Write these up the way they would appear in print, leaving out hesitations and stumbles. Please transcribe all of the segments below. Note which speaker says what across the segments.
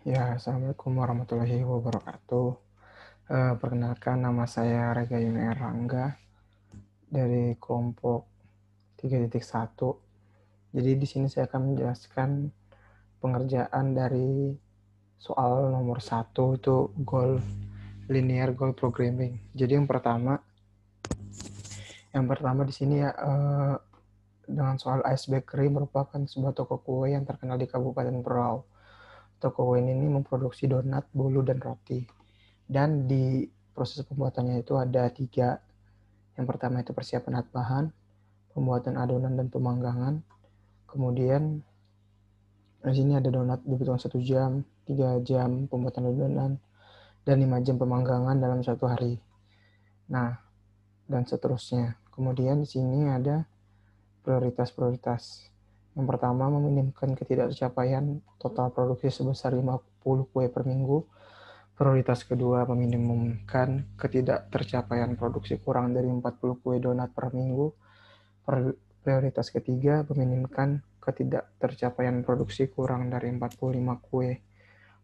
Speaker 1: Ya, Assalamualaikum warahmatullahi wabarakatuh. Perkenalkan, nama saya Rega Yuni Erlangga dari kelompok 3.1. Jadi di sini saya akan menjelaskan pengerjaan dari soal nomor 1 itu linear goal programming. Jadi yang pertama di sini ya dengan soal Ice Bakery merupakan sebuah toko kue yang terkenal di Kabupaten Berau. Toko kue ini memproduksi donat, bolu, dan roti. Dan di proses pembuatannya itu ada 3. Yang pertama itu persiapan bahan, pembuatan adonan dan pemanggangan. Kemudian di sini ada donat dibutuhkan 1 jam, 3 jam pembuatan adonan, dan 5 jam pemanggangan dalam 1 hari. Nah, dan seterusnya. Kemudian di sini ada prioritas-prioritas. Yang pertama, meminimkan ketidaktercapaian total produksi sebesar 50 kue per minggu. Prioritas kedua, meminimumkan ketidaktercapaian produksi kurang dari 40 kue donat per minggu. Prioritas ketiga, meminimkan ketidaktercapaian produksi kurang dari 45 kue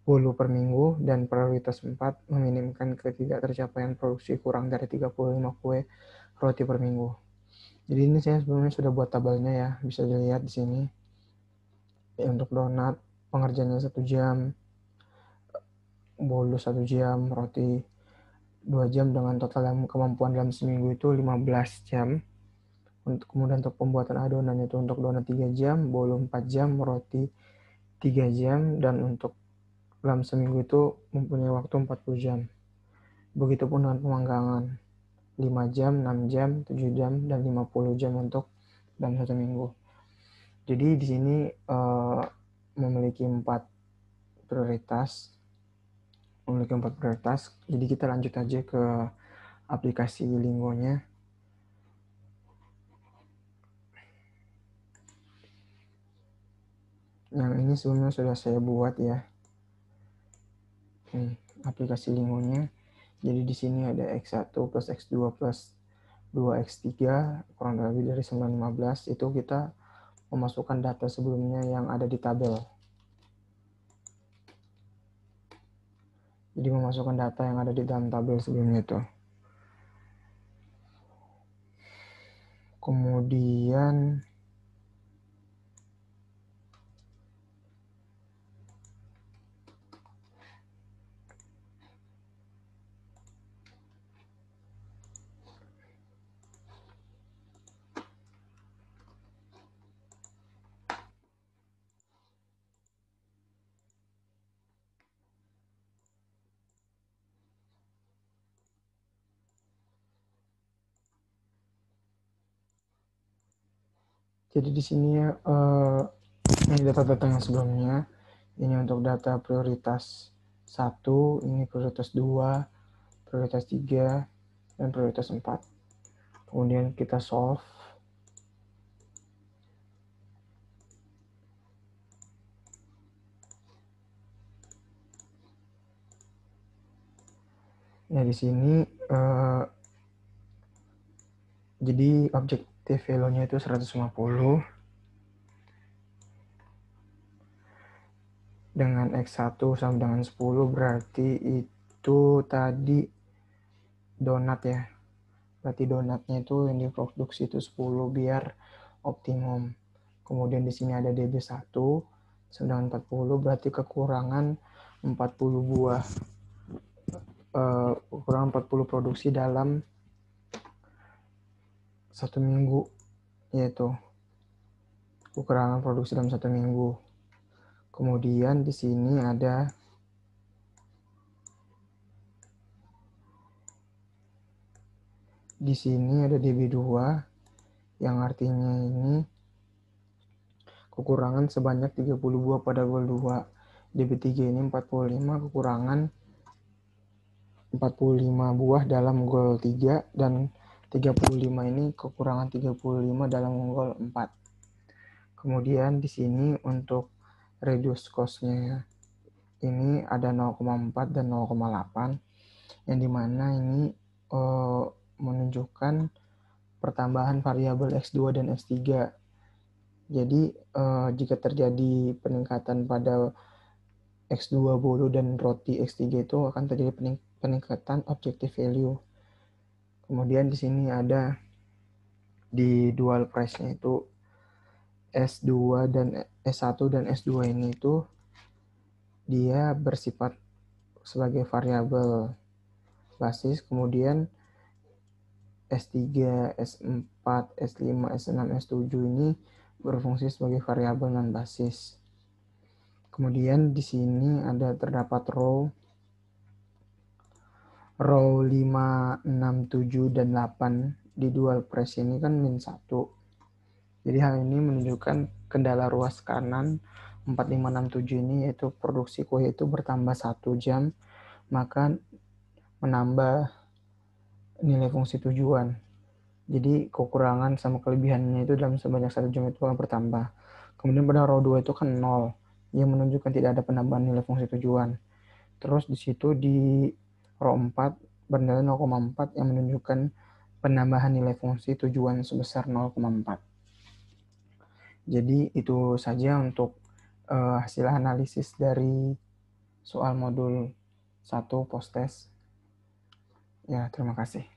Speaker 1: bolu per minggu. Dan prioritas 4, meminimkan ketidaktercapaian produksi kurang dari 35 kue roti per minggu. Jadi ini saya sebelumnya sudah buat tabelnya ya, bisa dilihat di sini. Untuk donat, pengerjaannya 1 jam, bolu 1 jam, roti 2 jam dengan total kemampuan dalam seminggu itu 15 jam. Kemudian untuk pembuatan adonan itu untuk donat 3 jam, bolu 4 jam, roti 3 jam, dan untuk dalam seminggu itu mempunyai waktu 40 jam. Begitupun dengan pemanggangan 5 jam, 6 jam, 7 jam, dan 50 jam untuk dalam 1 minggu. Jadi di sini memiliki 4 prioritas. Jadi kita lanjut aja ke aplikasi Lingonya. Yang ini sebelumnya sudah saya buat ya. Aplikasi Lingonya. Jadi di sini ada X1 plus X2 plus 2X3 kurang lebih dari 915. Itu kita memasukkan data sebelumnya yang ada di tabel. Jadi memasukkan data yang ada di dalam tabel sebelumnya itu. Kemudian jadi di sini ini data-data yang sebelumnya. Ini untuk data prioritas 1, ini prioritas 2, prioritas 3, dan prioritas 4. Kemudian kita solve. Nah, di sini jadi objektif value-nya itu 150 dengan X1 sama dengan 10, berarti itu tadi donat ya. Berarti donatnya itu yang diproduksi itu 10 biar optimum. Kemudian di sini ada DB1 sedangkan 40, berarti kekurangan 40 buah. Kekurangan 40 produksi dalam 1 minggu, yaitu kekurangan produksi dalam 1 minggu. Kemudian di sini ada DB2 yang artinya ini kekurangan sebanyak 30 buah pada goal 2. DB3 ini 45, kekurangan 45 buah dalam goal 3, dan 35 ini kekurangan 35 dalam goal 4. Kemudian di sini untuk reduce cost-nya ini ada 0,4 dan 0,8, yang dimana ini menunjukkan pertambahan variabel X2 dan X3. Jadi jika terjadi peningkatan pada X2 bolu dan roti X3 itu akan terjadi peningkatan objective value. Kemudian di sini ada di dual price-nya itu S2 dan S1 dan S2 ini itu dia bersifat sebagai variabel basis, kemudian S3, S4, S5, S6, S7 ini berfungsi sebagai variabel non basis. Kemudian di sini ada terdapat row 5, 6, 7, dan 8 di dual price ini kan min 1. Jadi hal ini menunjukkan kendala ruas kanan 4, 5, 6, 7 ini yaitu produksi kue itu bertambah 1 jam, maka menambah nilai fungsi tujuan. Jadi kekurangan sama kelebihannya itu dalam sebanyak 1 jam itu akan bertambah. Kemudian pada row 2 itu kan 0, yang menunjukkan tidak ada penambahan nilai fungsi tujuan. Terus di situ di row 4 bernilai 0,4 yang menunjukkan penambahan nilai fungsi tujuan sebesar 0,4. Jadi itu saja untuk hasil analisis dari soal modul 1 post test. Ya, terima kasih.